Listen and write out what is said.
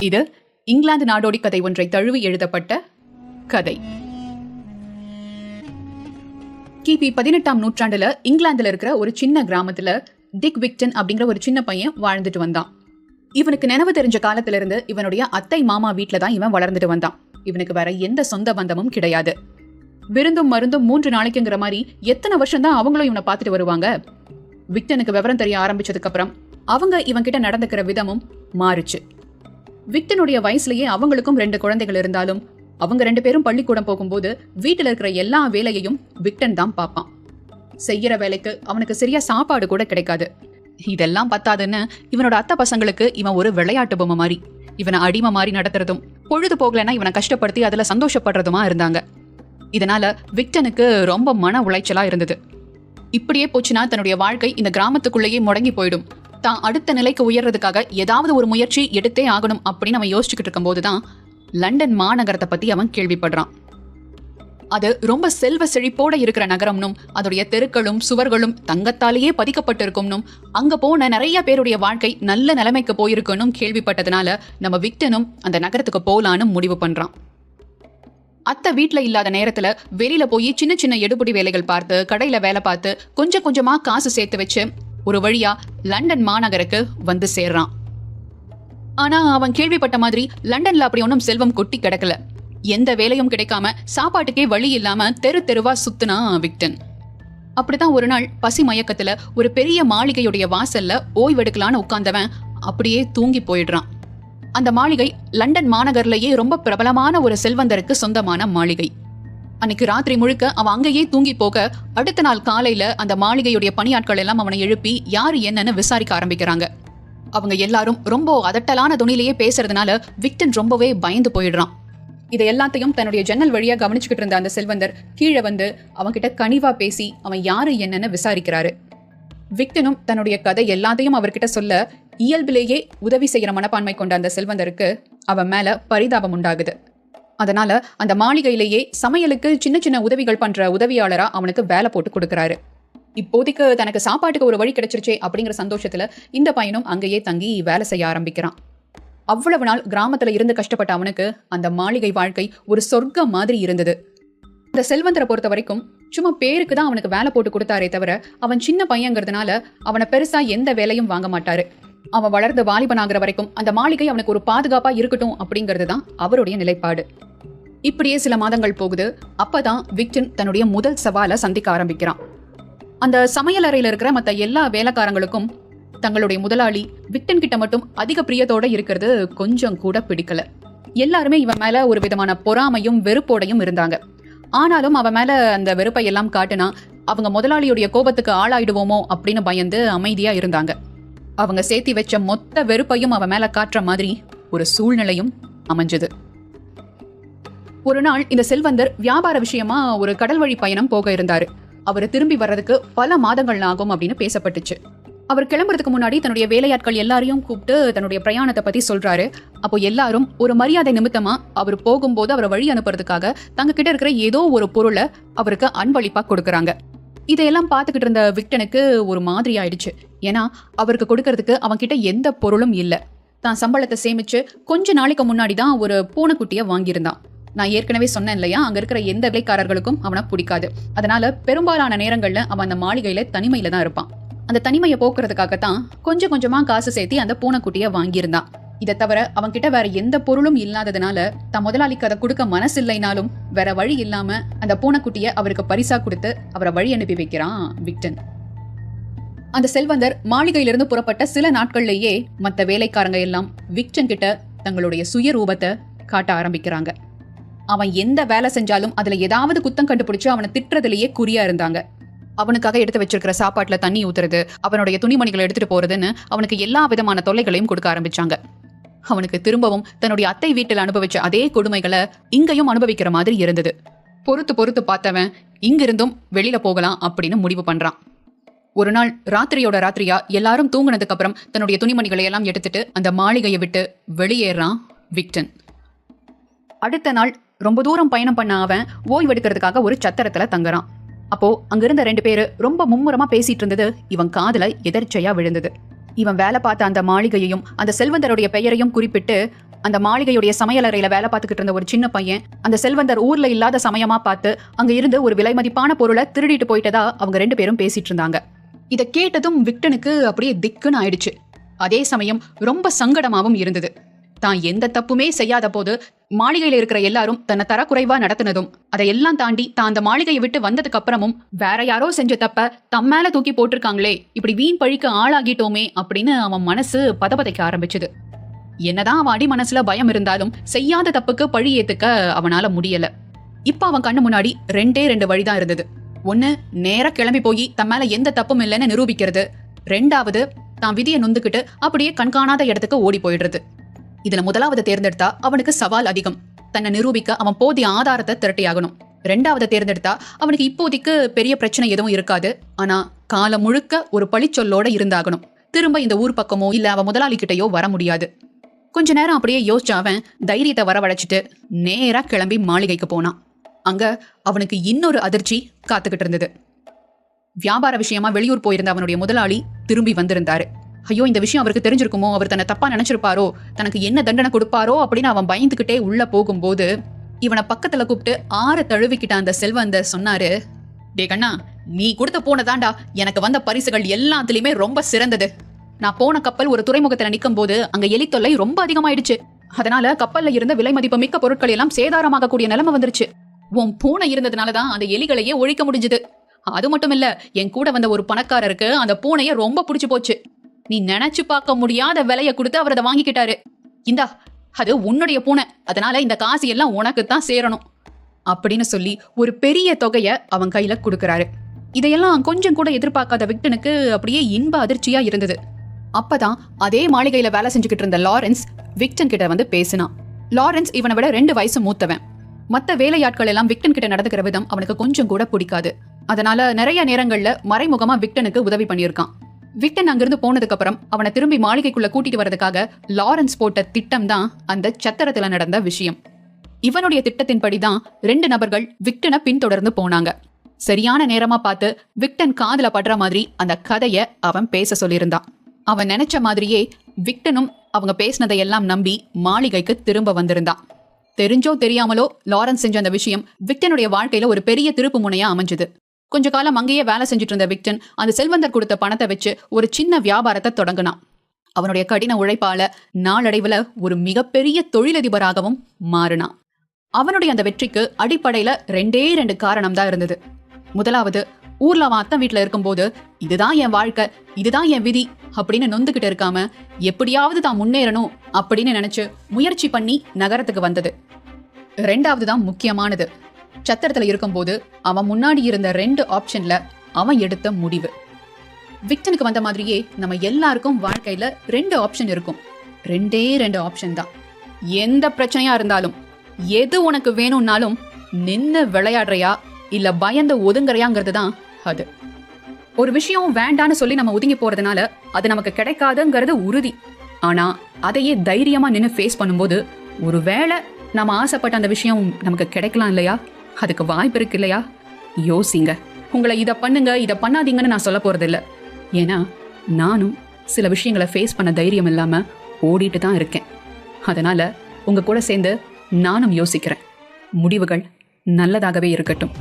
இது இங்கிலாந்து நாடோடி கதை ஒன்றை தழுவி எழுதப்பட்ட கதை. கிபி 18ஆம் நூற்றாண்டுல இங்கிலாந்துல இருக்கிற ஒரு சின்ன கிராமத்துல டிக் விக்டன் அப்படிங்கிற ஒரு சின்ன பையன் வாழ்ந்துட்டு வந்தான். இவனுக்கு நினைவு தெரிஞ்ச காலத்துல இருந்து இவனுடைய அத்தை மாமா வீட்டுல தான் இவன் வளர்ந்துட்டு வந்தான். இவனுக்கு வேற எந்த சொந்த பந்தமும் கிடையாது. விருந்தும் மருந்தும் 3 நாளைக்குங்கிற மாதிரி எத்தனை வருஷம் தான் அவங்களும் இவனை பார்த்துட்டு வருவாங்க. விக்டனுக்கு விவரம் தெரிய ஆரம்பிச்சதுக்கு அப்புறம் அவங்க இவன் கிட்ட நடந்துக்கிற விதமும் மாறுச்சு. விக்டனுடைய வயசுலயே அவங்களுக்கும் 2 குழந்தைகள் இருந்தாலும் அவங்க 2 பேரும் பள்ளிக்கூடம் போகும்போது வீட்டுல இருக்கிற எல்லா வேலையையும் விக்டன் தான் பார்ப்பான். செய்யற வேலைக்கு அவனுக்கு சரியா சாப்பாடு கூட கிடைக்காது. இதெல்லாம் பத்தாதுன்னு இவனோட அத்தை பசங்களுக்கு இவன் ஒரு விளையாட்டு பொம்மை மாதிரி, இவனை அடிமை மாதிரி நடத்துறதும், பொழுது போகலன்னா இவனை கஷ்டப்படுத்தி அதுல சந்தோஷப்படுறதுமா இருந்தாங்க. இதனால விக்டனுக்கு ரொம்ப மன உளைச்சலா இருந்தது. இப்படியே போச்சுன்னா தன்னுடைய வாழ்க்கை இந்த கிராமத்துக்குள்ளேயே முடங்கி போயிடும். தான் அடுத்த நிலைக்கு உயர்றதுக்காக ஏதாவது ஒரு முயற்சி எடுத்தே ஆகணும் அப்படின்னு அவன் யோசிச்சுக்கிட்டு இருக்கும் போதுதான் லண்டன் மாநகரத்தை பத்தி அவன் கேள்விப்படுறான். அது ரொம்ப செல்வ செழிப்போட இருக்கிற நகரம்னும் அதோடைய தெருக்களும் சுவர்களும் தங்கத்தாலேயே பதிக்கப்பட்டு இருக்கும்னும் அங்க போன நிறைய பேருடைய வாழ்க்கை நல்ல நிலைமைக்கு போயிருக்குன்னு கேள்விப்பட்டதுனால நம்ம விக்டனும் அந்த நகரத்துக்கு போலான்னு முடிவு பண்றான். அத்தை வீட்டுல இல்லாத நேரத்துல வெளியில போய் சின்ன சின்ன எடுபடி வேலைகள் பார்த்து கடையில வேலை பார்த்து கொஞ்சம் கொஞ்சமா காசு சேர்த்து வச்சு ஒரு வழியா லண்டன் மாநகருக்கு வந்து சேர்றான். ஆனா அவன் கேள்விப்பட்ட மாதிரி லண்டன்ல அப்படி ஒன்றும் செல்வம் கொட்டி கிடக்கல. எந்த வேலையும் கிடைக்காம சாப்பாட்டுக்கே வழி இல்லாம தெரு தெருவா சுத்துனா விக்டன். அப்படித்தான் ஒரு நாள் பசி மயக்கத்துல ஒரு பெரிய மாளிகையுடைய வாசல்ல ஓய்வெடுக்கலான்னு உட்கார்ந்தவன் அப்படியே தூங்கி போயிடுறான். அந்த மாளிகை லண்டன் மாநகர்லயே ரொம்ப பிரபலமான ஒரு செல்வந்தருக்கு சொந்தமான மாளிகை. அன்னைக்கு ராத்திரி முழுக்க அவன் அங்கேயே தூங்கி போக அடுத்த நாள் காலையில அந்த மாளிகையுடைய பணியாட்கள் எல்லாம் அவனை எழுப்பி யாரு என்னன்னு விசாரிக்க ஆரம்பிக்கிறாங்க. அவங்க எல்லாரும் ரொம்ப அதட்டலான துணிலேயே பேசுறதுனால விக்டன் ரொம்பவே பயந்து போயிடுறான். இதை எல்லாத்தையும் தன்னுடைய ஜன்னல் வழியா கவனிச்சுக்கிட்டு இருந்த அந்த செல்வந்தர் கீழே வந்து அவன்கிட்ட கனிவா பேசி அவன் யாரு என்னன்னு விசாரிக்கிறாரு. விக்டனும் தன்னுடைய கதை எல்லாத்தையும் அவர்கிட்ட சொல்ல இயல்பிலேயே உதவி செய்யற மனப்பான்மை கொண்ட அந்த செல்வந்தருக்கு அவன் மேல பரிதாபம் உண்டாகுது. அதனால அந்த மாளிகையிலேயே சமையலுக்கு சின்ன சின்ன உதவிகள் பண்ற உதவியாளரா அவனுக்கு வேலை போட்டு கொடுக்கறாரு. இப்போதைக்கு தனக்கு சாப்பாட்டுக்கு ஒரு வழி கிடைச்சிருச்சே அப்படிங்கிற சந்தோஷத்துல இந்த பையனும் அங்கேயே தங்கி வேலை செய்ய ஆரம்பிக்கிறான். அவ்வளவு நாள் கிராமத்துல இருந்து கஷ்டப்பட்ட அவனுக்கு அந்த மாளிகை வாழ்க்கை ஒரு சொர்க்கம் மாதிரி இருந்தது. அந்த செல்வந்தரை பொறுத்த வரைக்கும் சும்மா பேருக்கு தான் அவனுக்கு வேலை போட்டு கொடுத்தாரே தவிர அவன் சின்ன பையங்கிறதுனால அவனை பெருசா எந்த வேலையும் வாங்க மாட்டாரு. அவன் வளர்ந்து வாலிபனாகிற வரைக்கும் அந்த மாளிகை அவனுக்கு ஒரு பாதுகாப்பா இருக்கட்டும் அப்படிங்கிறது தான் அவருடைய நிலைப்பாடு. இப்படியே சில மாதங்கள் போகுது. அப்பதான் விக்டன் தன்னுடைய முதல் சவாலை சந்திக்க ஆரம்பிக்கிறான். அந்த சமையல் அறையில இருக்கிற மற்ற எல்லா வேலைக்காரங்களுக்கும் தங்களுடைய முதலாளி விக்டன் கிட்ட மட்டும் அதிக பிரியத்தோட இருக்கிறது கொஞ்சம் கூட பிடிக்கல. எல்லாருமே இவன் மேல ஒரு விதமான பொறாமையும் வெறுப்போடையும் இருந்தாங்க. ஆனாலும் அவன் மேல அந்த வெறுப்பை எல்லாம் காட்டுனா அவங்க முதலாளியுடைய கோபத்துக்கு ஆளாயிடுவோமோ அப்படின்னு பயந்து அமைதியா இருந்தாங்க. அவங்க சேர்த்தி வச்ச மொத்த வெறுப்பையும் அவன் மேல காட்டுற மாதிரி ஒரு சூழ்நிலையும் அமைஞ்சது. ஒரு நாள் இந்த செல்வந்தர் வியாபார விஷயமா ஒரு கடல் வழி பயணம் போக இருந்தாரு. அவர் திரும்பி வர்றதுக்கு பல மாதங்கள் ஆகும் அப்படின்னு பேசப்பட்டுச்சு. அவர் கிளம்புறதுக்கு முன்னாடி தன்னுடைய வேலையாட்கள் எல்லாரையும் கூப்பிட்டு தன்னுடைய பிரயாணத்தை பத்தி சொல்றாரு. அப்போ எல்லாரும் ஒரு மரியாதை நிமித்தமா அவர் போகும்போது அவரை வழி அனுப்புறதுக்காக தங்க கிட்ட இருக்கிற ஏதோ ஒரு பொருளை அவருக்கு அன்பளிப்பா கொடுக்கறாங்க. இதையெல்லாம் பார்த்துக்கிட்டு இருந்த விக்டனுக்கு ஒரு மாதிரி ஆயிடுச்சு. ஏன்னா அவருக்கு கொடுக்கறதுக்கு அவன் கிட்ட எந்த பொருளும் இல்லை. தான் சம்பளத்தை சேமிச்சு கொஞ்ச நாளைக்கு முன்னாடி தான் ஒரு பூனைக்குட்டியை வாங்கியிருந்தான். நான் ஏற்கனவே சொன்னேன் இல்லையா, அங்க இருக்கிற எந்த வேலைக்காரர்களுக்கும் அவனை பிடிக்காது. அதனால பெரும்பாலான நேரங்கள்ல அவன் அந்த மாளிகையில தனிமையில தான் இருப்பான். அந்த தனிமையை போக்குறதுக்காகத்தான் கொஞ்சம் கொஞ்சமா காசு சேர்த்தி அந்த பூனைக்குட்டியை வாங்கியிருந்தான். இதை தவிர அவன் கிட்ட வேற எந்த பொருளும் இல்லாததுனால தன் முதலாளிக்கு அதை கொடுக்க மனசு இல்லைனாலும் வேற வழி இல்லாம அந்த பூனைக்குட்டியை அவருக்கு பரிசா கொடுத்து அவரை வழி அனுப்பி வைக்கிறான் விக்டன். அந்த செல்வந்தர் மாளிகையிலிருந்து புறப்பட்ட சில நாட்கள்லேயே மற்ற வேலைக்காரங்க எல்லாம் விக்டன் கிட்ட தங்களுடைய சுயரூபத்தை காட்ட ஆரம்பிக்கிறாங்க. அவன் எந்த வேலை செஞ்சாலும் அதுல ஏதாவது குத்தம் கண்டுபிடிச்சு அவனை திட்டுறதுலயே குறியா இருந்தாங்க. அவனுக்காக எடுத்து வச்சிருக்கிற சாப்பாட்டுல தண்ணி ஊத்துறது, அவனுடைய துணிமணிகளை எடுத்துட்டு போறதுன்னு அவனுக்கு எல்லா விதமான தொல்லைகளையும் கொடுக்க ஆரம்பிச்சாங்க. அவனுக்கு திரும்பவும் தன்னுடைய அத்தை வீட்டில் அனுபவிச்ச அதே கொடுமைகளை இங்கேயும் அனுபவிக்கிற மாதிரி இருந்தது. பொறுத்து பொறுத்து பார்த்தவன் இங்கிருந்தும் வெளியில போகலாம் அப்படின்னு முடிவு பண்றான். ஒரு நாள் ராத்திரியோட ராத்திரியா எல்லாரும் தூங்குனதுக்கு அப்புறம் தன்னுடைய துணிமணிகளை எல்லாம் எடுத்துட்டு அந்த மாளிகையை விட்டு வெளியேறான் விக்டன். அடுத்த நாள் ரொம்ப தூரம் பயணம் பண்ண அவன் ஓய்வெடுக்கிறதுக்காக ஒரு சத்திரத்துல தங்குறான். அப்போ அங்கிருந்த 2 பேரு ரொம்ப மும்முரமா பேசிட்டு இருந்தது இவன் காதுல எதர்ச்சையா விழுந்தது. இவன் வேலை பார்த்த அந்த மாளிகையையும் அந்த செல்வந்தருடைய பெயரையும் குறிப்பிட்டு அந்த மாளிகையுடைய சமையலறையில வேலை பார்த்துக்கிட்டு இருந்த ஒரு சின்ன பையன் அந்த செல்வந்தர் ஊர்ல இல்லாத சமயமா பார்த்து அங்க இருந்து ஒரு விலை மதிப்பான பொருளை திருடிட்டு போயிட்டதா அவங்க 2 பேரும் பேசிட்டு இருந்தாங்க. இதை கேட்டதும் விக்டனுக்கு அப்படியே திக்குன்னு ஆயிடுச்சு. அதே சமயம் ரொம்ப சங்கடமாவும் இருந்தது. தான் எந்த தப்புமே செய்யாத போது மாளிகையில இருக்கிற எல்லாரும் தன்னை தரக்குறைவா நடத்தினதும், அதையெல்லாம் தாண்டி தான் அந்த மாளிகையை விட்டு வந்ததுக்கு அப்புறமும் வேற யாரோ செஞ்ச தப்ப தம் மேல தூக்கி போட்டிருக்காங்களே, இப்படி வீண் பழிக்கு ஆளாகிட்டோமே அப்படின்னு அவன் மனசு பதபதைக்க ஆரம்பிச்சுது. என்னதான் அவன் அடி மனசுல பயம் இருந்தாலும் செய்யாத தப்புக்கு பழி ஏத்துக்க அவனால முடியல. இப்ப அவன் கண்ணு முன்னாடி 2 வழிதான் இருந்தது. ஒன்னு, நேரா கிளம்பி போய் தன் மேல எந்த தப்பும் இல்லைன்னு நிரூபிக்கிறது. 2வது, தான் விதியை நொந்துக்கிட்டு அப்படியே கண்காணாத இடத்துக்கு ஓடி போயிடுறது. இதுல முதலாவது தேர்ந்தெடுத்தா அவனுக்கு சவால் அதிகம். தன்னை நிரூபிக்க அவன் போதிய ஆதாரத்தை திரட்டியாகணும். 2வது தேர்ந்தெடுத்தா அவனுக்கு இப்போதைக்கு பெரிய பிரச்சனை எதுவும் இருக்காது. ஆனா காலம் முழுக்க ஒரு பழிச்சொல்லோட இருந்தாகணும். திரும்ப இந்த ஊர் பக்கமோ இல்ல அவன் முதலாளி கிட்டையோ வர முடியாது. கொஞ்ச நேரம் அப்படியே யோசிச்ச அவன் தைரியத்தை வரவழைச்சிட்டு நேரா கிளம்பி மாளிகைக்கு போனான். அங்க அவனுக்கு இன்னொரு அதிர்ச்சி காத்துக்கிட்டு இருந்தது. வியாபார விஷயமா வெளியூர் போயிருந்த அவனுடைய முதலாளி திரும்பி வந்திருந்தாரு. ஐயோ, இந்த விஷயம் அவருக்கு தெரிஞ்சிருக்குமோ, அவர் தன்னை தப்பா நினைச்சிருப்பாரோ, தனக்கு என்ன தண்டனை கொடுப்பாரோ அப்படின்னு அவன் பயந்துகிட்டே உள்ள போகும்போது இவனை பக்கத்துல கூப்பிட்டு ஆற தழுவிக்கிட்ட அந்த செல்வந்தர் சொன்னாரு, டே கண்ணா, நீ கொடுத்த போனதாண்டா எனக்கு வந்த பரிசுகள் எல்லாத்துலயுமே ரொம்ப சிறந்தது. நான் போன கப்பல் ஒரு துறைமுகத்துல நிற்கும் போது அங்க எலி தொல்லை ரொம்ப அதிகமாயிடுச்சு. அதனால கப்பல்ல இருந்த விலை மதிப்பு மிக்க பொருட்கள் எல்லாம் சேதாரமாக கூடிய நிலைமை வந்துருச்சு. உன் பூனை இருந்ததுனாலதான் அந்த எலிகளையே ஒழிக்க முடிஞ்சது. அது மட்டும் இல்ல, என் கூட வந்த ஒரு பணக்காரருக்கு அந்த பூனைய ரொம்ப பிடிச்சு போச்சு. நீ நினைச்சு பார்க்க முடியாத விலைய கொடுத்து அவர் அதை வாங்கிக்கிட்டாரு. இந்தா, அது உன்னுடைய பூனை, அதனால இந்த காசு எல்லாம் உனக்குத்தான் சேரணும் அப்படின்னு சொல்லி ஒரு பெரிய தொகைய அவன் கையில கொடுக்கறாரு. இதையெல்லாம் கொஞ்சம் கூட எதிர்பார்க்காத விக்டனுக்கு அப்படியே இன்ப அதிர்ச்சியா இருந்தது. அப்பதான் அதே மாளிகையில வேலை செஞ்சுக்கிட்டு இருந்த லாரன்ஸ் விக்டன் கிட்ட வந்து பேசினான். லாரன்ஸ் இவனை விட 2 வயசு மூத்தவன். மத்த வேலையாட்கள் எல்லாம் விக்டன் கிட்ட நடந்துக்கிற விதம் அவனுக்கு கொஞ்சம் கூட பிடிக்காது. அதனால நிறைய நேரங்கள்ல மறைமுகமா விக்டனுக்கு உதவி பண்ணியிருக்கான். விக்டன் அங்கிருந்து போனதுக்கு அப்புறம் அவனை திரும்பி மாளிகைக்குள்ள கூட்டிட்டு வரதுக்காக லாரன்ஸ் போட்ட திட்டம் தான் அந்த சத்திரத்துல நடந்த விஷயம். இவனுடைய திட்டத்தின்படிதான் 2 நபர்கள் விக்டனை பின்தொடர்ந்து போனாங்க. சரியான நேரமா பார்த்து விக்டன் காதுல படுற மாதிரி அந்த கதைய அவன் பேச சொல்லியிருந்தான். அவன் நினைச்ச மாதிரியே விக்டனும் அவங்க பேசினதையெல்லாம் நம்பி மாளிகைக்கு திரும்ப வந்திருந்தான். தெரிஞ்சோ தெரியாமலோ லாரன்ஸ் செஞ்ச அந்த விஷயம் விக்டனுடைய வாழ்க்கையில ஒரு பெரிய திருப்பு முனையா அமைஞ்சது. கொஞ்ச காலம் அங்கேயே வேலை செஞ்சுட்டு இருந்த விக்டன் அந்த செல்வந்தர் கொடுத்த பணத்தை வச்சு ஒரு சின்ன வியாபாரத்தை தொடங்கினான். அவனுடைய கடின உழைப்பால நாளடைவுல ஒரு மிகப்பெரிய தொழிலதிபராகவும் மாறினான். அவனுடைய அந்த வெற்றிக்கு அடிப்படையில 2 காரணம் தான் இருந்தது. முதலாவது, ஊர்ல அவன் அத்தன் வீட்டுல இருக்கும்போது இதுதான் என் வாழ்க்கை, இதுதான் என் விதி அப்படின்னு நொந்துகிட்டு இருக்காம எப்படியாவது தான் முன்னேறணும் அப்படின்னு நினைச்சு முயற்சி பண்ணி நகரத்துக்கு வந்தது. 2வது தான் முக்கியமானது. சத்திரத்துல இருக்கும்போது அவன் முன்னாடி இருந்த 2 ஆப்ஷன்ல அவன் எடுத்த முடிவு. விக்டனுக்கு வந்த மாதிரியே நம்ம எல்லாருக்கும் வாழ்க்கையில 2 ஆப்ஷன் இருக்கும். 2 ஆப்ஷன் தான். எந்த பிரச்சனையா இருந்தாலும், எது உனக்கு வேணும்னாலும் நின்னு விளையாடுறியா இல்ல பயந்து ஒதுங்குறையாங்கிறது தான் அது. ஒரு விஷயம் வேண்டான்னு சொல்லி நம்ம ஒதுங்கி போறதுனால அது நமக்கு கிடைக்காதுங்கிறது உறுதி. ஆனா அதையே தைரியமா நின்னு ஃபேஸ் பண்ணும்போது ஒருவேளை நம்ம ஆசைப்பட்ட அந்த விஷயம் நமக்கு கிடைக்கலாம் இல்லையா? அதுக்கு வாய்ப்பு இருக்கு இல்லையா? யோசிங்க. உங்களை இதை பண்ணுங்க இதை பண்ணாதீங்கன்னு நான் சொல்ல போறது இல்லை. ஏன்னா நானும் சில விஷயங்களை ஃபேஸ் பண்ண தைரியம் இல்லாம ஓடிட்டு தான் இருக்கேன். அதனால உங்க கூட சேர்ந்து நானும் யோசிக்கிறேன். முடிவுகள் நல்லதாகவே இருக்கட்டும்.